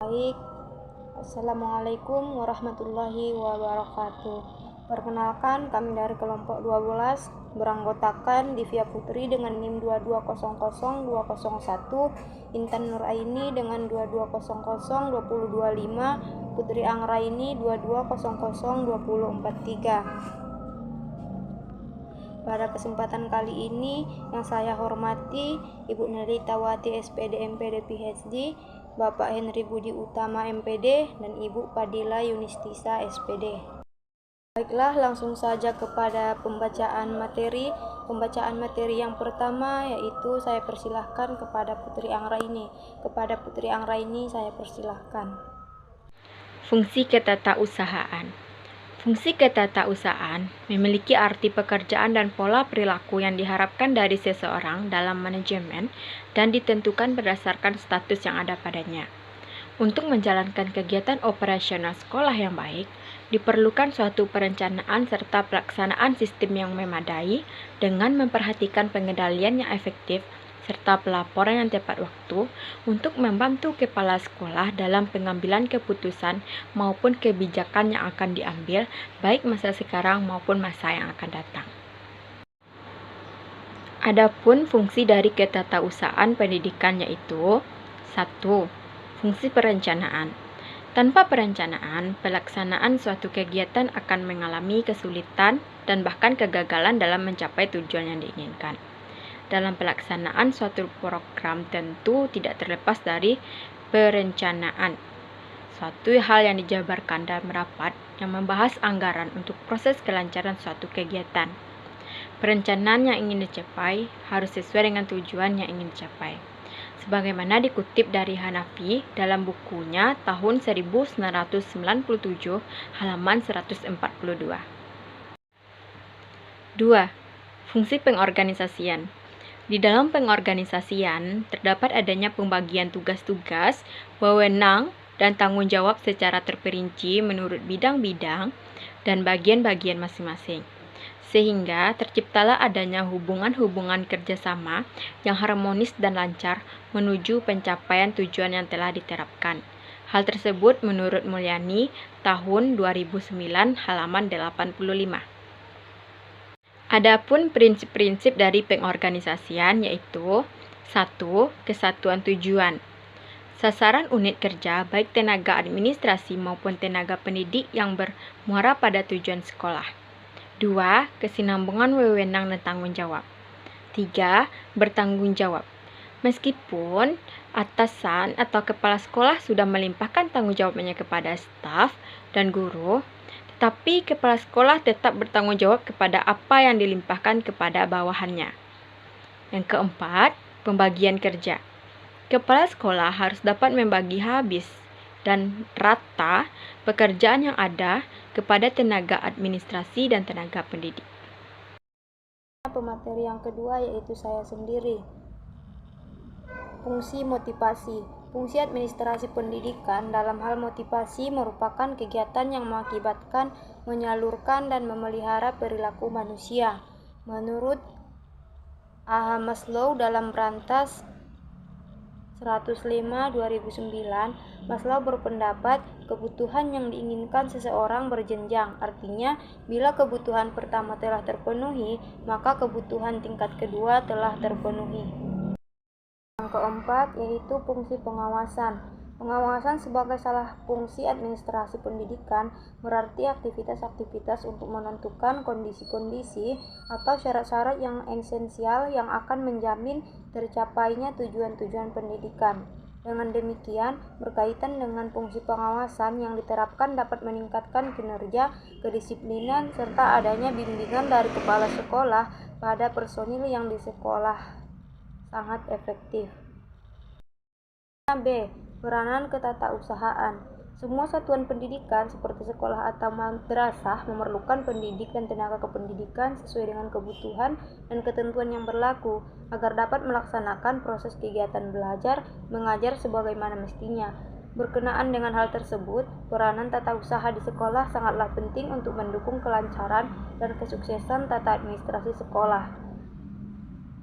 Baik, Assalamualaikum warahmatullahi wabarakatuh. Perkenalkan, kami dari kelompok 12 beranggotakan Divya Putri dengan NIM 22002001, Intan Nuraini dengan 22002025, Putri Anggraini 22002043. Pada kesempatan kali ini yang saya hormati Ibu Neritawati SPD MPD PhD, Bapak Henry Budi Utama MPD, dan Ibu Padila Yunistisa SPD. Baiklah, langsung saja kepada pembacaan materi. Pembacaan materi yang pertama yaitu saya persilahkan kepada Putri Anggraini. Kepada Putri Anggraini saya persilahkan. Fungsi ketatausahaan. Fungsi ketatausahaan memiliki arti pekerjaan dan pola perilaku yang diharapkan dari seseorang dalam manajemen dan ditentukan berdasarkan status yang ada padanya. Untuk menjalankan kegiatan operasional sekolah yang baik, diperlukan suatu perencanaan serta pelaksanaan sistem yang memadai dengan memperhatikan pengendalian yang efektif serta pelaporan yang tepat waktu untuk membantu kepala sekolah dalam pengambilan keputusan maupun kebijakan yang akan diambil baik masa sekarang maupun masa yang akan datang. Adapun fungsi dari ketatausahaan pendidikan yaitu 1. Fungsi perencanaan. Tanpa perencanaan, pelaksanaan suatu kegiatan akan mengalami kesulitan dan bahkan kegagalan dalam mencapai tujuan yang diinginkan. Dalam pelaksanaan suatu program tentu tidak terlepas dari perencanaan. Suatu hal yang dijabarkan dalam rapat yang membahas anggaran untuk proses kelancaran suatu kegiatan. Perencanaan yang ingin dicapai harus sesuai dengan tujuan yang ingin dicapai. Sebagaimana dikutip dari Hanafi dalam bukunya tahun 1997 halaman 142. 2. Fungsi pengorganisasian. Di dalam pengorganisasian, terdapat adanya pembagian tugas-tugas, wewenang, dan tanggung jawab secara terperinci menurut bidang-bidang dan bagian-bagian masing-masing. Sehingga terciptalah adanya hubungan-hubungan kerjasama yang harmonis dan lancar menuju pencapaian tujuan yang telah diterapkan. Hal tersebut menurut Mulyani tahun 2009 halaman 85. Adapun prinsip-prinsip dari pengorganisasian yaitu 1. Kesatuan tujuan. Sasaran unit kerja baik tenaga administrasi maupun tenaga pendidik yang bermuara pada tujuan sekolah. 2. Kesinambungan wewenang dan tanggung jawab. 3. Bertanggung jawab. Meskipun atasan atau kepala sekolah sudah melimpahkan tanggung jawabnya kepada staf dan guru, tetapi kepala sekolah tetap bertanggung jawab kepada apa yang dilimpahkan kepada bawahannya. Yang keempat, pembagian kerja. Kepala sekolah harus dapat membagi habis dan rata pekerjaan yang ada kepada tenaga administrasi dan tenaga pendidik. Pemateri yang kedua yaitu saya sendiri. Fungsi motivasi. Fungsi administrasi pendidikan dalam hal motivasi merupakan kegiatan yang mengakibatkan, menyalurkan, dan memelihara perilaku manusia. Menurut A.H. Maslow dalam Brantas 105/2009, Maslow berpendapat kebutuhan yang diinginkan seseorang berjenjang. Artinya, bila kebutuhan pertama telah terpenuhi, maka kebutuhan tingkat kedua telah terpenuhi. Yang keempat yaitu fungsi pengawasan. Pengawasan sebagai salah fungsi administrasi pendidikan berarti aktivitas-aktivitas untuk menentukan kondisi-kondisi atau syarat-syarat yang esensial yang akan menjamin tercapainya tujuan-tujuan pendidikan. Dengan demikian, berkaitan dengan fungsi pengawasan yang diterapkan dapat meningkatkan kinerja, kedisiplinan, serta adanya bimbingan dari kepala sekolah pada personil yang di sekolah sangat efektif. B. Peranan ketatausahaan. Semua satuan pendidikan seperti sekolah atau madrasah memerlukan pendidik dan tenaga kependidikan sesuai dengan kebutuhan dan ketentuan yang berlaku agar dapat melaksanakan proses kegiatan belajar mengajar sebagaimana mestinya. Berkenaan dengan hal tersebut, peranan tata usaha di sekolah sangatlah penting untuk mendukung kelancaran dan kesuksesan tata administrasi sekolah.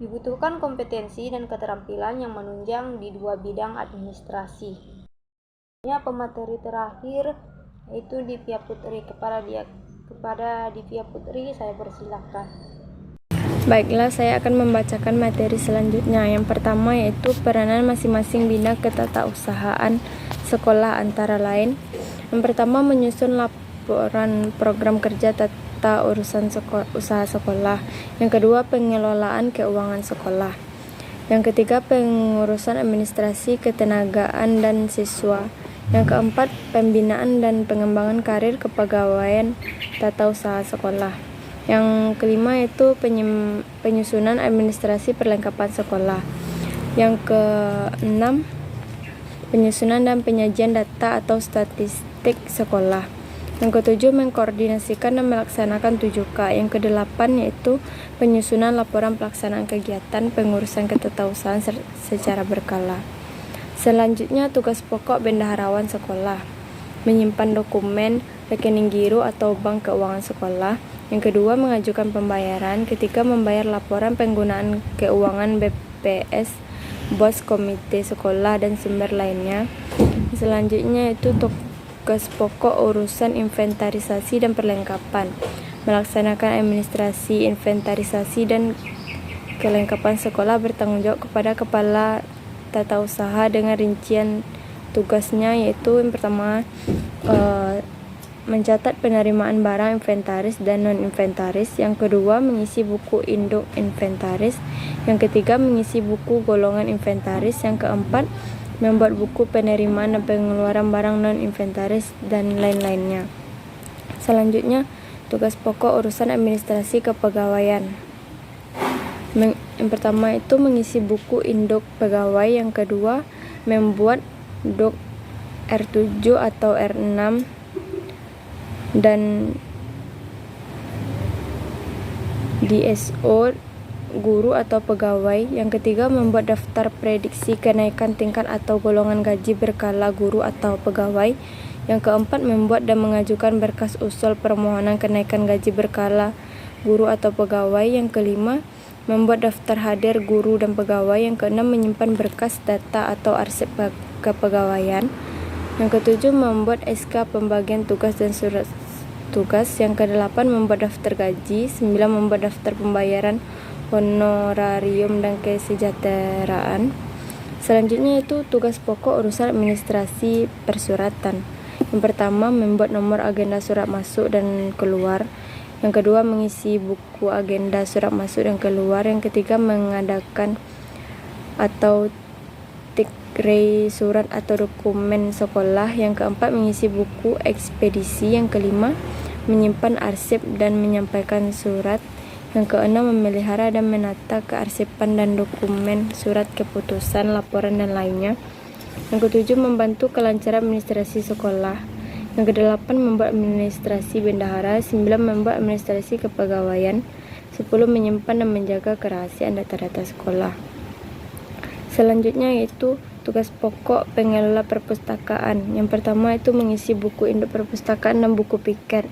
Dibutuhkan kompetensi dan keterampilan yang menunjang di dua bidang administrasi. Pemateri terakhir yaitu Divya Putri. Kepada Divya Putri saya persilakan. Baiklah, saya akan membacakan materi selanjutnya. Yang pertama yaitu peranan masing-masing bidang ketatausahaan sekolah antara lain. Yang pertama, menyusun laporan program kerja tata urusan usaha sekolah. Yang kedua, pengelolaan keuangan sekolah. Yang ketiga, pengurusan administrasi ketenagaan dan siswa. Yang keempat, pembinaan dan pengembangan karir kepegawaian tata usaha sekolah. Yang kelima yaitu penyusunan administrasi perlengkapan sekolah. Yang keenam, penyusunan dan penyajian data atau statistik sekolah. Yang ketujuh, mengkoordinasikan dan melaksanakan 7K. Yang kedelapan yaitu penyusunan laporan pelaksanaan kegiatan pengurusan ketatausahaan secara berkala. Selanjutnya, tugas pokok bendaharawan sekolah. Menyimpan dokumen, rekening giro atau bank keuangan sekolah. Yang kedua, mengajukan pembayaran. Ketiga, membayar laporan penggunaan keuangan BPS, BOS, komite sekolah, dan sumber lainnya. Selanjutnya itu tugas pokok urusan inventarisasi dan perlengkapan. Melaksanakan administrasi, inventarisasi, dan kelengkapan sekolah bertanggung jawab kepada kepala tata usaha dengan rincian tugasnya, yaitu yang pertama mencatat penerimaan barang inventaris dan non-inventaris. Yang kedua, mengisi buku induk inventaris. Yang ketiga, mengisi buku golongan inventaris. Yang keempat, membuat buku penerimaan dan pengeluaran barang non-inventaris dan lain-lainnya. Selanjutnya, tugas pokok urusan administrasi kepegawaian. Yang pertama itu mengisi buku induk pegawai. Yang kedua, membuat dok R7 atau R6 dan DSO guru atau pegawai. Yang ketiga, membuat daftar prediksi kenaikan tingkat atau golongan gaji berkala guru atau pegawai. Yang keempat, membuat dan mengajukan berkas usul permohonan kenaikan gaji berkala guru atau pegawai. Yang kelima, membuat daftar hadir guru dan pegawai. Yang keenam, menyimpan berkas data atau arsip kepegawaian. Yang ketujuh, membuat SK pembagian tugas dan surat tugas. Yang kedelapan, membuat daftar gaji. 9, membuat daftar pembayaran honorarium dan kesejahteraan. Selanjutnya itu tugas pokok urusan administrasi persuratan. Yang pertama, membuat nomor agenda surat masuk dan keluar. Yang kedua, mengisi buku agenda surat masuk dan keluar. Yang ketiga, mengadakan atau tikrai surat atau dokumen sekolah. Yang keempat, mengisi buku ekspedisi. Yang kelima, menyimpan arsip dan menyampaikan surat. Yang keenam, memelihara dan menata kearsipan dan dokumen surat keputusan, laporan, dan lainnya. Yang ketujuh, membantu kelancaran administrasi sekolah. Yang kedelapan, membuat administrasi bendahara. 9, membuat administrasi kepegawaian. 10, menyimpan dan menjaga kerahasiaan data-data sekolah. Selanjutnya yaitu tugas pokok pengelola perpustakaan. Yang pertama itu mengisi buku induk perpustakaan dan buku piket.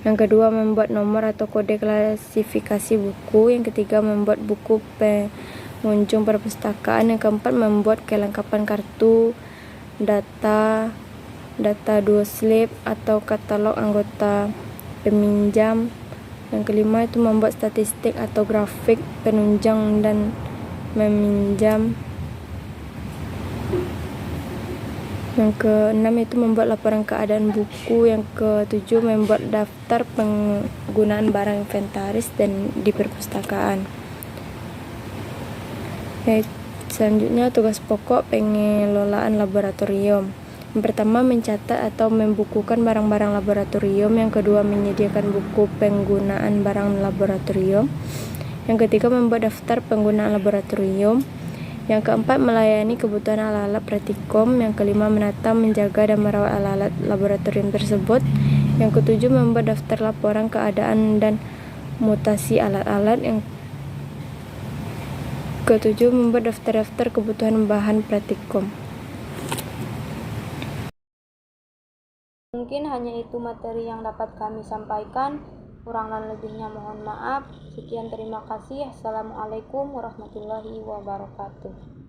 Yang kedua, membuat nomor atau kode klasifikasi buku. Yang ketiga, membuat buku pengunjung perpustakaan. Yang keempat, membuat kelengkapan kartu data dual slip atau katalog anggota peminjam. Yang kelima itu membuat statistik atau grafik penunjang dan meminjam. Yang keenam itu membuat laporan keadaan buku. Yang ketujuh, membuat daftar penggunaan barang inventaris dan di perpustakaan. Selanjutnya tugas pokok pengelolaan laboratorium. Yang pertama, mencatat atau membukukan barang-barang laboratorium. Yang kedua, menyediakan buku penggunaan barang laboratorium. Yang ketiga, membuat daftar penggunaan laboratorium. Yang keempat, melayani kebutuhan alat-alat praktikum. Yang kelima, menata, menjaga, dan merawat alat-alat laboratorium tersebut. Yang ketujuh, membuat daftar laporan keadaan dan mutasi alat-alat. Yang ketujuh, membuat daftar-daftar kebutuhan bahan praktikum. Mungkin hanya itu materi yang dapat kami sampaikan. Kurang dan lebihnya mohon maaf. Sekian, terima kasih. Assalamualaikum warahmatullahi wabarakatuh.